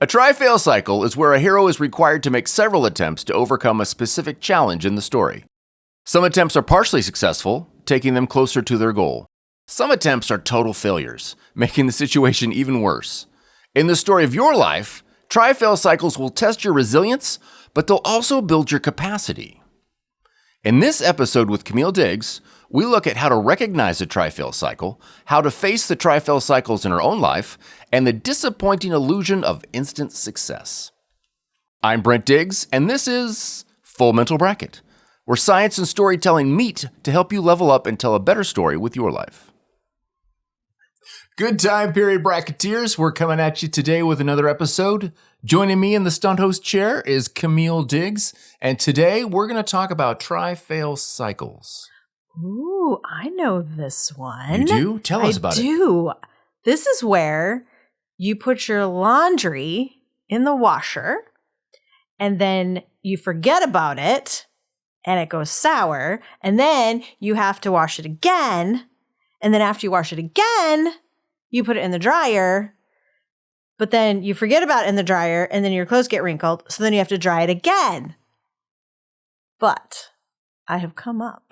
A try-fail cycle is where a hero is required to make several attempts to overcome a specific challenge in the story. Some attempts are partially successful, taking them closer to their goal. Some attempts are total failures, making the situation even worse. In the story of your life, try-fail cycles will test your resilience, but they'll also build your capacity. In this episode with Camille Diggs, we look at how to recognize a try-fail cycle, how to face the try-fail cycles in our own life, and the disappointing illusion of instant success. I'm Brent Diggs, and this is Full Mental Bracket, where science and storytelling meet to help you level up and tell a better story with your life. Good time period, Bracketeers. We're coming at you today with another episode. Joining me in the stunt host chair is Camille Diggs, and today we're going to talk about try-fail cycles. Ooh, I know this one. You do? Tell us about it. I do. This is where you put your laundry in the washer and then you forget about it and it goes sour and then you have to wash it again. And then after you wash it again, you put it in the dryer, but then you forget about it in the dryer and then your clothes get wrinkled. So then you have to dry it again. But I have come up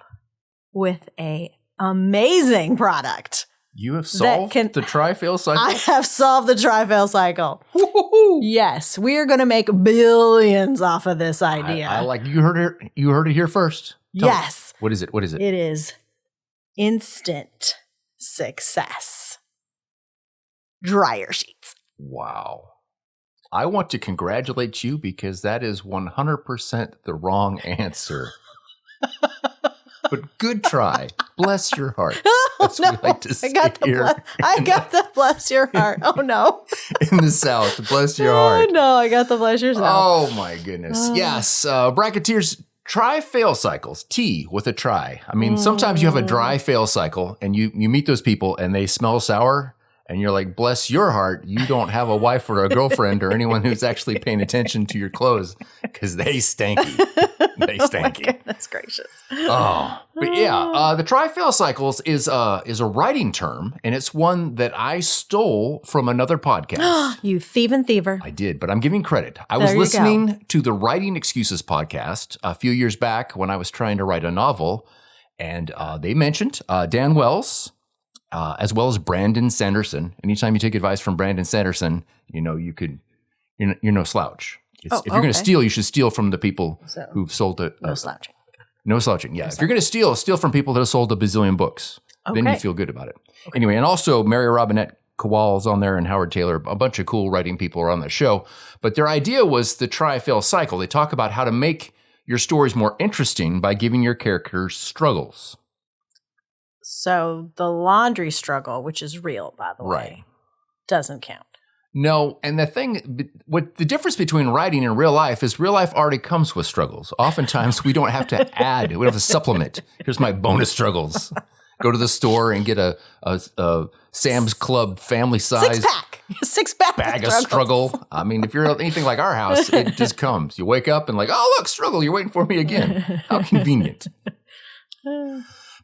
with a amazing product. You have solved the try-fail cycle? I have solved the try-fail cycle. Woo-hoo-hoo. Yes, we are going to make billions off of this idea. I like you heard it here first. Yes. What is it? It is instant success. Dryer sheets. Wow. I want to congratulate you because that is 100% the wrong answer. But good try. Bless your heart. That's what we like to say I got the bless your heart. Oh, no. In the South, bless your heart. Oh, no, I got the bless your South. Oh, my goodness. Yes. Bracketeers, try-fail cycles. T with a try. I mean, sometimes you have a dry fail cycle and you meet those people and they smell sour. And you're like, bless your heart, you don't have a wife or a girlfriend or anyone who's actually paying attention to your clothes because they stanky. They stanky. Oh, goodness gracious. Oh, but yeah, the try-fail cycles is a writing term, and it's one that I stole from another podcast. You thieving thiever. I did, but I'm giving credit. I was listening to the Writing Excuses podcast a few years back when I was trying to write a novel, and they mentioned Dan Wells, as well as Brandon Sanderson. Anytime you take advice from Brandon Sanderson, you know, you're no slouch. If you're going to steal, you should steal from the people who've sold it. No slouching. No slouching, yeah. If you're going to steal from people that have sold a bazillion books. Then you feel good about it. Okay. Anyway, and also Mary Robinette Kowal's on there and Howard Taylor. A bunch of cool writing people are on the show. But their idea was the try-fail cycle. They talk about how to make your stories more interesting by giving your characters struggles. So the laundry struggle, which is real, by the way, doesn't count. No, and what the difference between writing and real life is real life already comes with struggles. Oftentimes, we don't have to add, we don't have to supplement. Here's my bonus struggles. Go to the store and get a Sam's Club family size six-pack bag of struggle. I mean, if you're anything like our house, it just comes. You wake up and like, oh, look, struggle, you're waiting for me again. How convenient.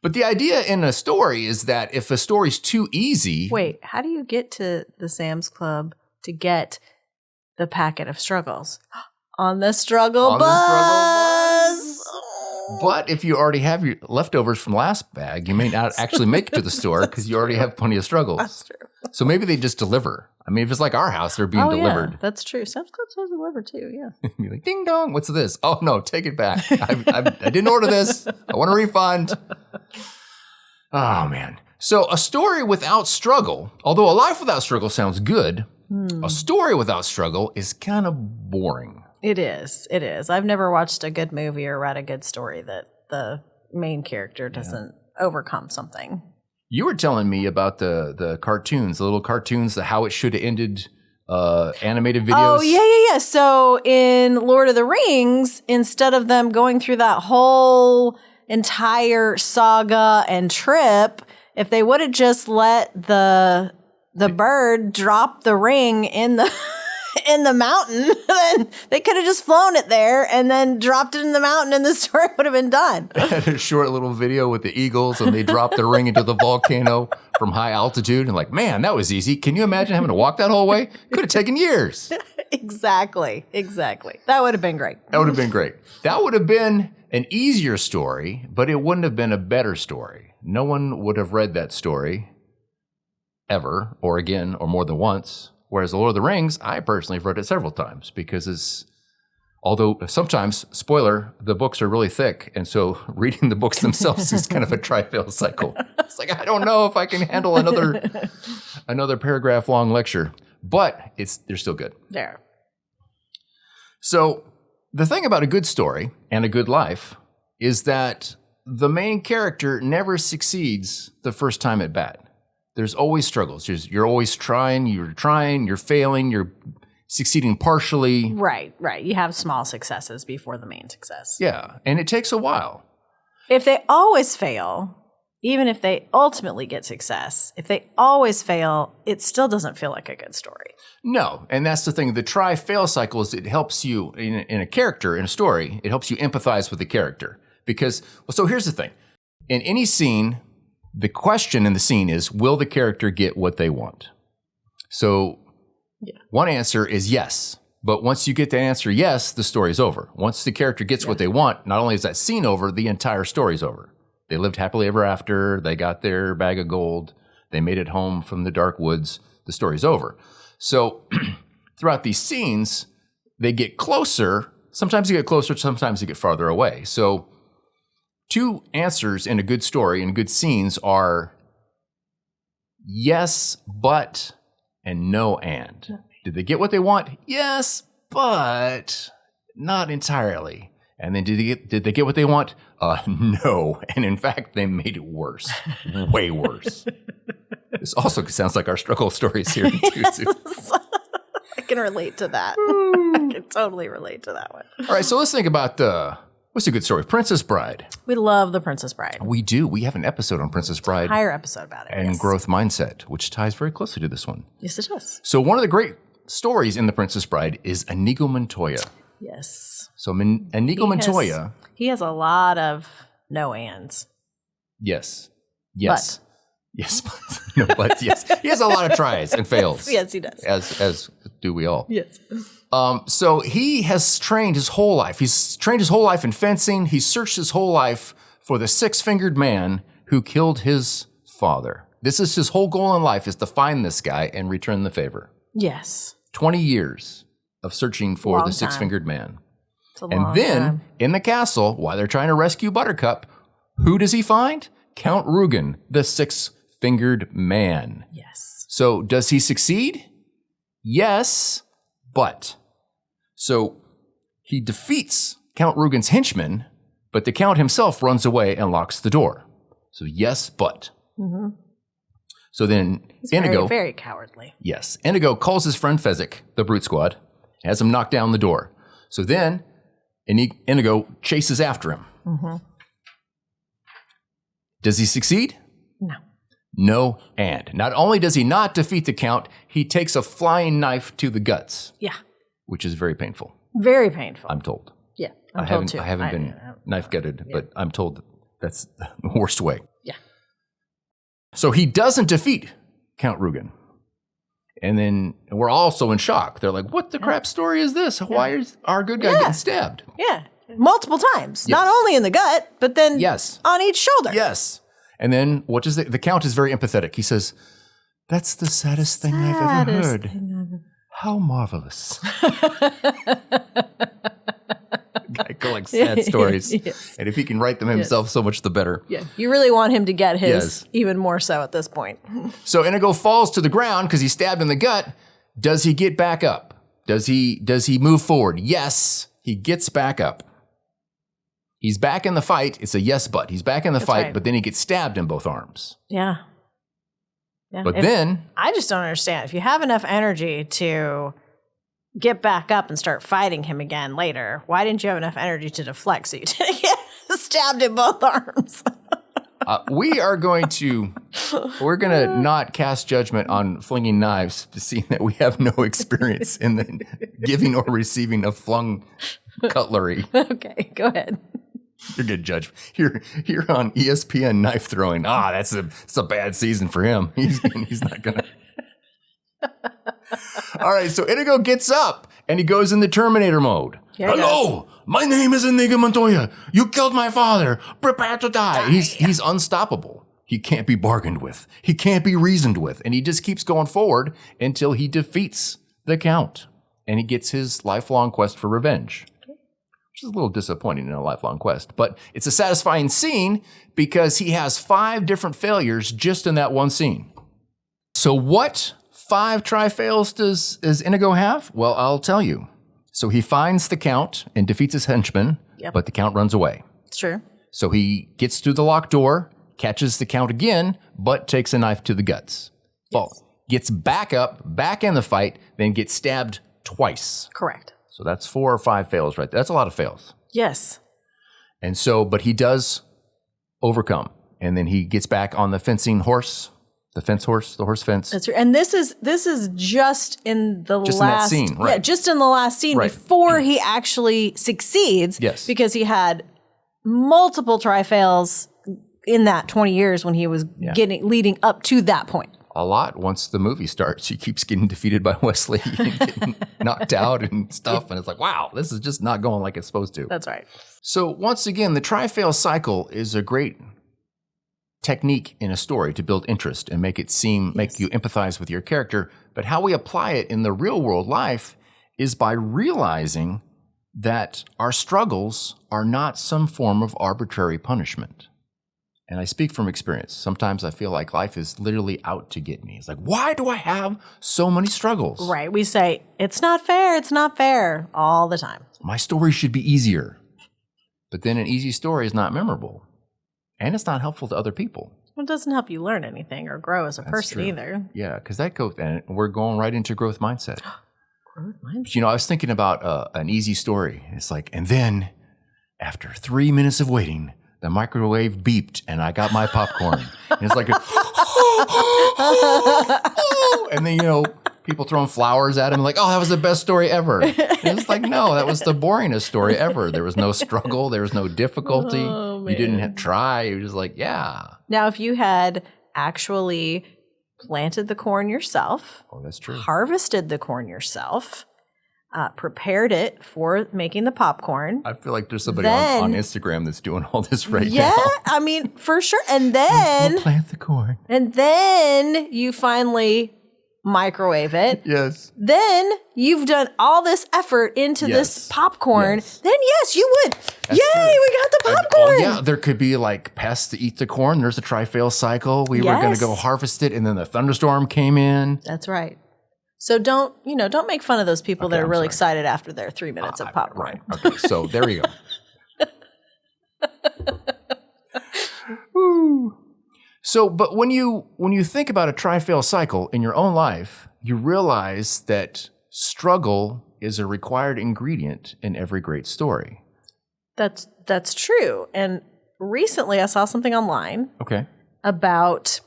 But the idea in a story is that if a story's too easy... Wait, how do you get to the Sam's Club to get the packet of struggles? On the struggle bus! But if you already have your leftovers from last bag, you may not actually make it to the store because you already have plenty of struggles. That's true. So maybe they just deliver. I mean, if it's like our house, they're being delivered. Yeah, that's true. Sam's Club does deliver too, yeah. You're like, ding dong, what's this? Oh, no, take it back. I didn't order this. I want a refund. Oh, man. So a story without struggle, although a life without struggle sounds good, a story without struggle is kind of boring. It is. It is. I've never watched a good movie or read a good story that the main character doesn't overcome something. You were telling me about the cartoons, the little cartoons, how it should have ended, animated videos. Oh, yeah. So in Lord of the Rings, instead of them going through that whole entire saga and trip, if they would have just let the bird drop the ring in the in the mountain, then they could have just flown it there and then dropped it in the mountain and the story would have been done. They had a short little video with the eagles and they dropped the ring into the volcano from high altitude and like, man, that was easy. Can you imagine having to walk that whole way? Could have taken years. Exactly. That would have been great. That would have been great. That would have been an easier story, but it wouldn't have been a better story. No one would have read that story ever, or again, or more than once. Whereas The Lord of the Rings, I personally have read it several times because although sometimes, spoiler, the books are really thick. And so reading the books themselves is kind of a try-fail cycle. It's like, I don't know if I can handle another paragraph long lecture, but they're still good. There. So the thing about a good story and a good life is that the main character never succeeds the first time at bat. There's always struggles. You're always trying, you're failing, you're succeeding partially. Right. You have small successes before the main success. Yeah, and it takes a while. If they always fail, even if they ultimately get success, if they always fail, it still doesn't feel like a good story. No, and that's the thing. The try-fail cycle is it helps you in a character, in a story, it helps you empathize with the character. Because, so here's the thing. In any scene, the question in the scene is, will the character get what they want? So one answer is yes. But once you get the answer yes, the story's over. Once the character gets what they want, not only is that scene over, the entire story's over. They lived happily ever after. They got their bag of gold. They made it home from the dark woods. The story's over. So throughout these scenes, they get closer. Sometimes you get closer, sometimes you get farther away. So two answers in a good story and good scenes are yes, but, and no, and. Did they get what they want? Yes, but not entirely. And then did they get what they want? No. And in fact, they made it worse. Way worse. This also sounds like our struggle stories here too. I can relate to that. I can totally relate to that one. All right, so let's think about what's a good story? Princess Bride. We love The Princess Bride. We do. We have an episode on Princess Bride. Entire episode about it. And growth mindset, which ties very closely to this one. Yes, it does. So one of the great stories in The Princess Bride is Inigo Montoya. Yes. So Inigo Montoya. He has a lot of no ands. Yes. But. Yes. No, but yes. He has a lot of tries and fails. Yes, he does. As do we all. Yes. So he has trained his whole life. He's trained his whole life in fencing. He's searched his whole life for the six-fingered man who killed his father. This is his whole goal in life, is to find this guy and return the favor. Yes. 20 years of searching for the six-fingered man. And then, time. In the castle, while they're trying to rescue Buttercup, who does he find? Count Rugen, the six-fingered man. Yes. So does he succeed? Yes, but. So he defeats Count Rugen's henchmen, but the Count himself runs away and locks the door. So yes, but. Mm-hmm. So then He's Inigo. Very, very cowardly. Yes. Inigo calls his friend Fezzik, the brute squad, has him knock down the door. So then Inigo chases after him. Mm-hmm. Does he succeed? No. No, and. Not only does he not defeat the Count, he takes a flying knife to the guts. Yeah. Which is very painful. Very painful. I'm told. Yeah, I haven't been knife gutted, but I'm told that's the worst way. Yeah. So he doesn't defeat Count Rugen. And then we're also in shock. They're like, what the crap story is this? Why is our good guy getting stabbed? Yeah. Multiple times. Yes. Not only in the gut, but then on each shoulder. Yes. And then what does the Count is very empathetic. He says, that's the saddest thing I've ever heard. How marvelous. Guy collects sad stories. Yes. And if he can write them himself, so much the better. Yeah. You really want him to get his even more so at this point. So Inigo falls to the ground because he's stabbed in the gut. Does he get back up? Does he move forward? Yes, he gets back up. He's back in the fight. It's a yes, but. He's back in the fight, but then he gets stabbed in both arms. Yeah. But then... I just don't understand. If you have enough energy to get back up and start fighting him again later, why didn't you have enough energy to deflect so you didn't get stabbed in both arms? We're going to not cast judgment on flinging knives, seeing that we have no experience in the giving or receiving of flung cutlery. Okay, go ahead. You're good judge. You're on ESPN knife throwing. It's a bad season for him. He's not gonna. All right, so Inigo gets up And he goes in the Terminator mode. Yeah, he Hello, my name is Inigo Montoya. You killed my father. Prepare to die. He's unstoppable. He can't be bargained with. He can't be reasoned with. And he just keeps going forward until he defeats the Count. And he gets his lifelong quest for revenge. Which is a little disappointing in a lifelong quest. But it's a satisfying scene because he has 5 different failures just in that one scene. So what 5 tri-fails does Inigo have? Well, I'll tell you. So he finds the Count and defeats his henchman, but the Count runs away. It's true. So he gets through the locked door, catches the Count again, but takes a knife to the guts. Yes. Gets back up, back in the fight, then gets stabbed twice. Correct. So that's 4 or 5 fails right there. That's a lot of fails. Yes. And so, but he does overcome. And then he gets back on the fencing horse. The horse fence. That's right. And this is just in the just last in that scene, right? Yeah, just in the last scene before he actually succeeds. Yes. Because he had multiple tri-fails in that 20 years when he was leading up to that point. A lot. Once the movie starts, he keeps getting defeated by Wesley and getting knocked out and stuff. And it's like, wow, this is just not going like it's supposed to. That's right. So once again, the tri-fail cycle is a great technique in a story to build interest and make it make you empathize with your character. But how we apply it in the real world life is by realizing that our struggles are not some form of arbitrary punishment. And I speak from experience. Sometimes I feel like life is literally out to get me. It's like, why do I have so many struggles? Right. We say, it's not fair all the time. My story should be easier. But then an easy story is not memorable. And it's not helpful to other people. It doesn't help you learn anything or grow as a person either. Yeah, because that goes, and we're going right into growth mindset. Growth mindset. But, I was thinking about an easy story. It's like, and then after 3 minutes of waiting, the microwave beeped and I got my popcorn. And it's like, and then, people throwing flowers at him like, oh, that was the best story ever. And it's like, no, that was the boringest story ever. There was no struggle. There was no difficulty. You didn't try. You were just like, yeah. Now, if you had actually planted the corn yourself. Oh, that's true. Harvested the corn yourself. Prepared it for making the popcorn. I feel like there's somebody on Instagram that's doing all this right now. Yeah, I mean, for sure. And then we'll plant the corn. And then you finally microwave it. Yes. Then you've done all this effort into this popcorn. Yes. Then yes, you would. That's Yay, true. we got the popcorn. Yeah, there could be like pests to eat the corn. There's a tri-fail cycle. We were going to go harvest it, and then the thunderstorm came in. That's right. So don't make fun of those people that are really excited after their 3 minutes of popcorn. Right. Okay, so there you go. Woo. So, but when you think about a tri-fail cycle in your own life, you realize that struggle is a required ingredient in every great story. That's true. And recently I saw something online about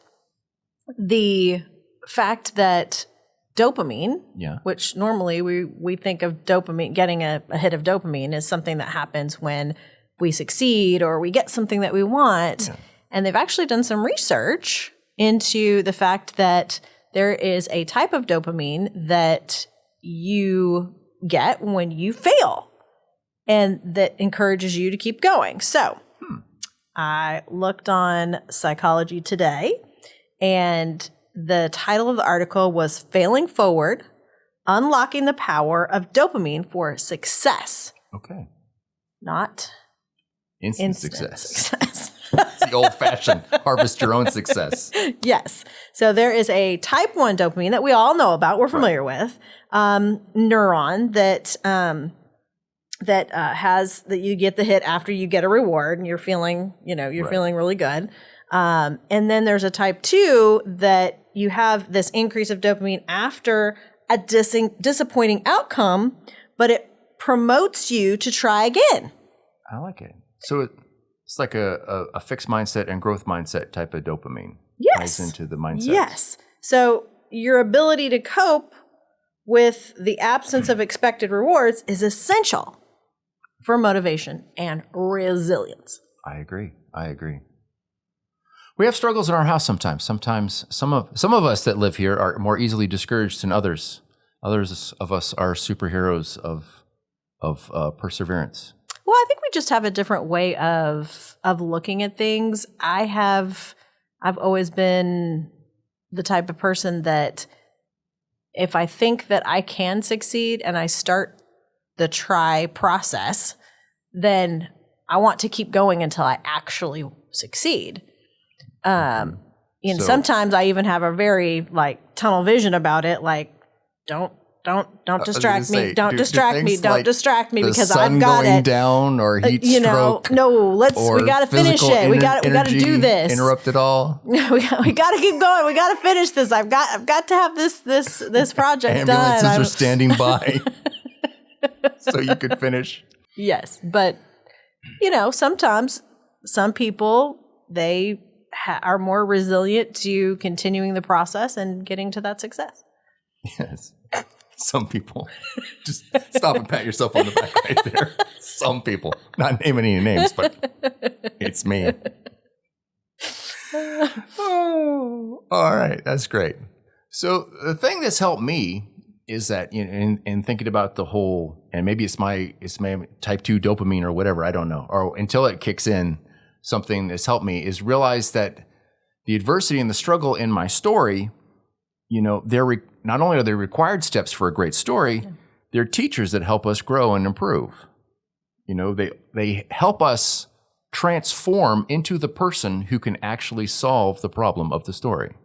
the fact that dopamine, which normally we think of dopamine, getting a hit of dopamine is something that happens when we succeed or we get something that we want. Yeah. And they've actually done some research into the fact that there is a type of dopamine that you get when you fail and that encourages you to keep going. So I looked on Psychology Today, and the title of the article was Failing Forward, Unlocking the Power of Dopamine for Success. Okay. Not instant success. It's the old-fashioned harvest your own success. Yes. So there is a type 1 dopamine that we all know about, we're familiar with, neuron that has that you get the hit after you get a reward and you're feeling, feeling really good. And then there's a type 2 that you have this increase of dopamine after a disappointing outcome, but it promotes you to try again. I like it. So it's like a fixed mindset and growth mindset type of dopamine. Yes. Ties into the mindset. Yes. So your ability to cope with the absence of expected rewards is essential for motivation and resilience. I agree. We have struggles in our house sometimes. Sometimes some of us that live here are more easily discouraged than others. Others of us are superheroes of perseverance. Well, I think we just have a different way of looking at things. I've always been the type of person that if I think that I can succeed and I start the try process, then I want to keep going until I actually succeed. And sometimes I even have a very like tunnel vision about it. Like, don't distract me. Don't distract me. Don't distract me because I've got going it. down or heat stroke. No, we got to finish it. We got to do this. Interrupt it all. we got to keep going. We got to finish this. I've got to have this project done. Ambulances are standing by so you could finish. Yes, but sometimes some people they are more resilient to continuing the process and getting to that success. Yes. Some people. Just stop and pat yourself on the back right there. Some people. Not naming any names, but it's me. Oh, all right. That's great. So the thing that's helped me is that in thinking about the whole, and maybe it's my type 2 dopamine or whatever, I don't know, or until it kicks in, something that's helped me is realize that the adversity and the struggle in my story, they're not only are they required steps for a great story, they're teachers that help us grow and improve. They help us transform into the person who can actually solve the problem of the story.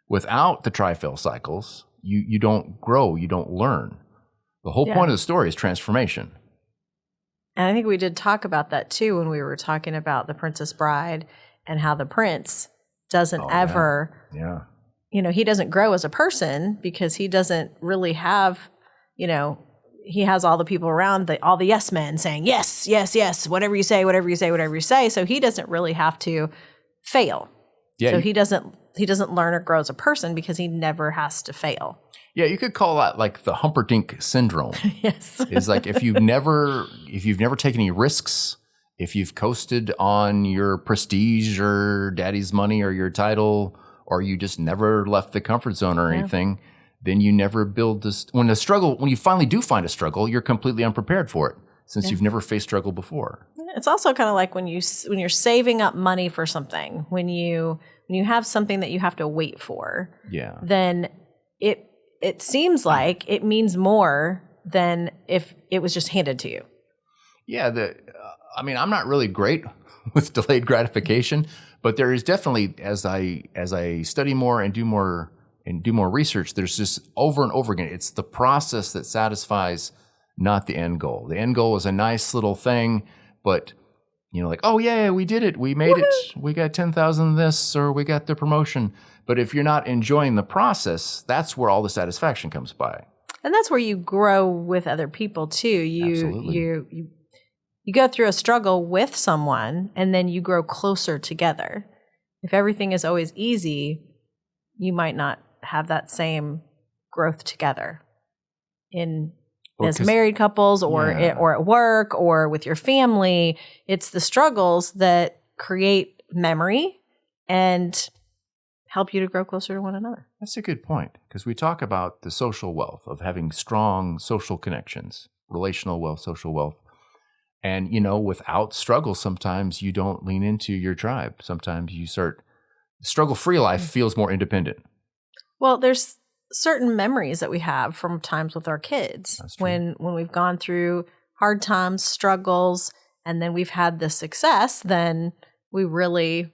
Without the try-fail cycles, you don't grow, you don't learn. The whole point of the story is transformation. And I think we did talk about that too when we were talking about The Princess Bride and how the prince doesn't ever, he doesn't grow as a person because he doesn't really have, he has all the people around, all the yes men saying, yes, yes, yes, whatever you say, whatever you say, whatever you say. So he doesn't really have to fail. Yeah, so he doesn't learn or grow as a person because he never has to fail. Yeah, you could call that like the Humperdinck syndrome. Yes. It's like if you've never taken any risks, if you've coasted on your prestige or daddy's money or your title, or you just never left the comfort zone or anything, then you never build this. When you finally do find a struggle, you're completely unprepared for it since you've never faced struggle before. It's also kind of like when you're saving up money for something, when you have something that you have to wait for, then it seems like it means more than if it was just handed to you. Yeah, I'm not really great with delayed gratification, but there is definitely, as I study more and do more research, there's just over and over again, it's the process that satisfies, not the end goal. The end goal is a nice little thing, but like, oh yeah, we did it, we made it, we got 10,000 this, or we got the promotion. But if you're not enjoying the process, that's where all the satisfaction comes by. And that's where you grow with other people too. Absolutely. You go through a struggle with someone and then you grow closer together. If everything is always easy, you might not have that same growth together as married couples or at work or with your family. It's the struggles that create memory and help you to grow closer to one another. That's a good point, because we talk about the social wealth of having strong social connections, relational wealth, social wealth. And, without struggle, sometimes you don't lean into your tribe. Sometimes you struggle-free life feels more independent. Well, there's certain memories that we have from times with our kids when we've gone through hard times, struggles, and then we've had the success, then we really,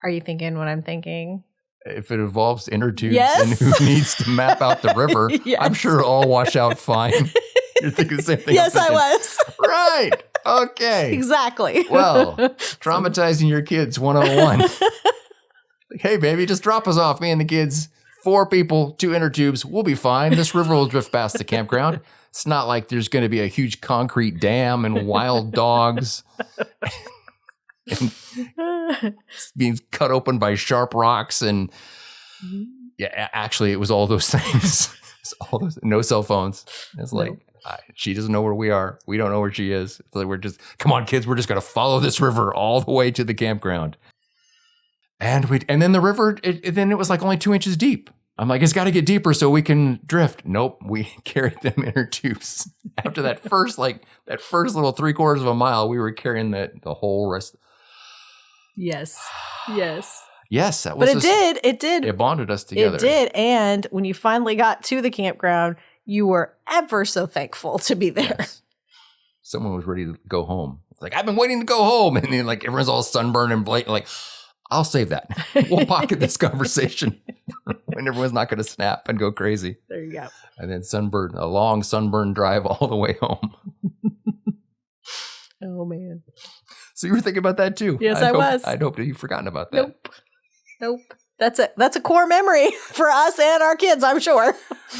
are you thinking what I'm thinking? If it involves inner tubes and who needs to map out the river, I'm sure it'll all wash out fine. You're thinking the same thing. Yes, I was. Right. Okay. Exactly. Well, traumatizing your kids 101. Hey, baby, just drop us off. Me and the kids, 4 people, 2 inner tubes. We'll be fine. This river will drift past the campground. It's not like there's going to be a huge concrete dam and wild dogs and being cut open by sharp rocks. And actually, it was all those things. No cell phones. It's like, she doesn't know where we are. We don't know where she is. It's like we're just, come on, kids, we're just going to follow this river all the way to the campground. And then the river, then it was like only 2 inches deep. I'm like, it's got to get deeper so we can drift. Nope, we carried them inner tubes. After that first little 3/4 of a mile, we were carrying the whole rest. Yes. Yes, that was. But it did. It bonded us together. It did. And when you finally got to the campground, you were ever so thankful to be there. Yes. Someone was ready to go home. It's like, I've been waiting to go home. And then like everyone's all sunburned and like, I'll save that. We'll pocket this conversation when everyone's not going to snap and go crazy. There you go. And then a long sunburn drive all the way home. Oh, man. So you were thinking about that too? Yes, I was. I'd hoped that you'd forgotten about that. Nope. That's a core memory for us and our kids, I'm sure.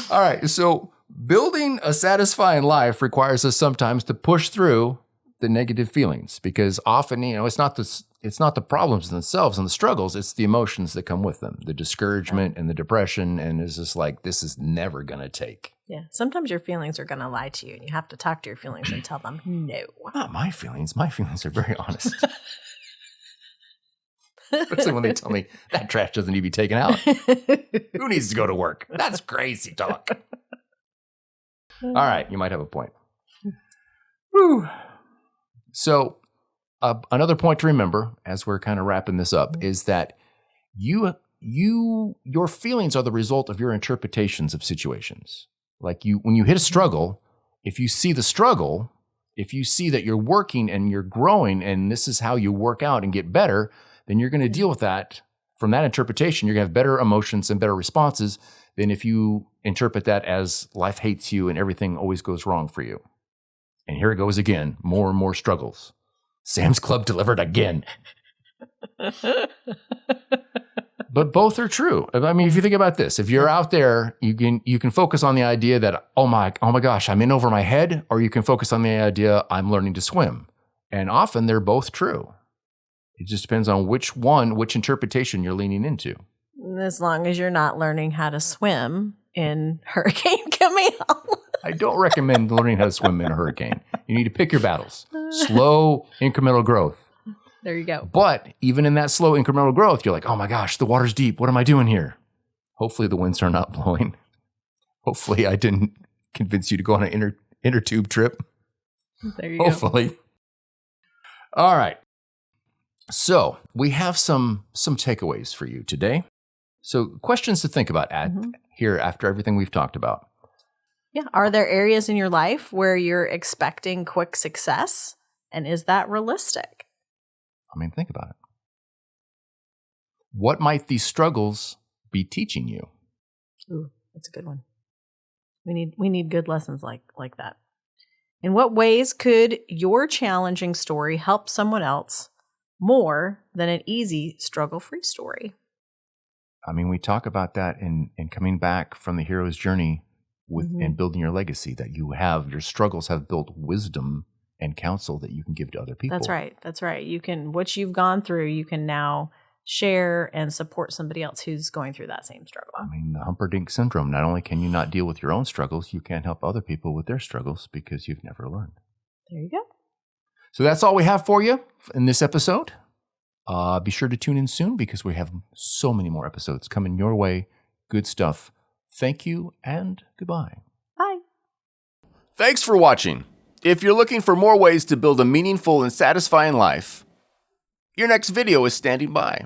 All right. So building a satisfying life requires us sometimes to push through the negative feelings, because often, it's not the problems themselves and the struggles, it's the emotions that come with them, the discouragement and the depression. And it's just like, this is never going to take. Yeah. Sometimes your feelings are going to lie to you and you have to talk to your feelings and tell them no. Not my feelings. My feelings are very honest. Especially when they tell me that trash doesn't need to be taken out. Who needs to go to work? That's crazy talk. All right. You might have a point. Whew. So another point to remember as we're kind of wrapping this up is that your feelings are the result of your interpretations of situations. Like when you hit a struggle, if you see the struggle, if you see that you're working and you're growing and this is how you work out and get better, then you're going to deal with that from that interpretation. You're going to have better emotions and better responses than if you interpret that as life hates you and everything always goes wrong for you. And here it goes again, more and more struggles. Sam's Club delivered again. But both are true. I mean, if you think about this, if you're out there, you can focus on the idea that, oh my gosh, I'm in over my head, or you can focus on the idea I'm learning to swim. And often they're both true. It just depends on which interpretation you're leaning into. As long as you're not learning how to swim in Hurricane Camille. I don't recommend learning how to swim in a hurricane. You need to pick your battles. Slow, incremental growth. There you go. But even in that slow, incremental growth, you're like, oh my gosh, the water's deep. What am I doing here? Hopefully the winds are not blowing. Hopefully I didn't convince you to go on an inner tube trip. There you go. Hopefully. All right. So we have some takeaways for you today. So questions to think about here after everything we've talked about. Yeah. Are there areas in your life where you're expecting quick success? And is that realistic? I mean, think about it. What might these struggles be teaching you? Ooh, that's a good one. We need good lessons like that. In what ways could your challenging story help someone else more than an easy, struggle-free story? I mean, we talk about that in coming back from the hero's journey and building your legacy, that your struggles have built wisdom and counsel that you can give to other people. That's right. What you've gone through, you can now share and support somebody else who's going through that same struggle. I mean, the Humperdinck syndrome, not only can you not deal with your own struggles, you can't help other people with their struggles because you've never learned. There you go. So that's all we have for you in this episode. Be sure to tune in soon because we have so many more episodes coming your way. Good stuff. Thank you and goodbye. Bye. Thanks for watching. If you're looking for more ways to build a meaningful and satisfying life, your next video is standing by.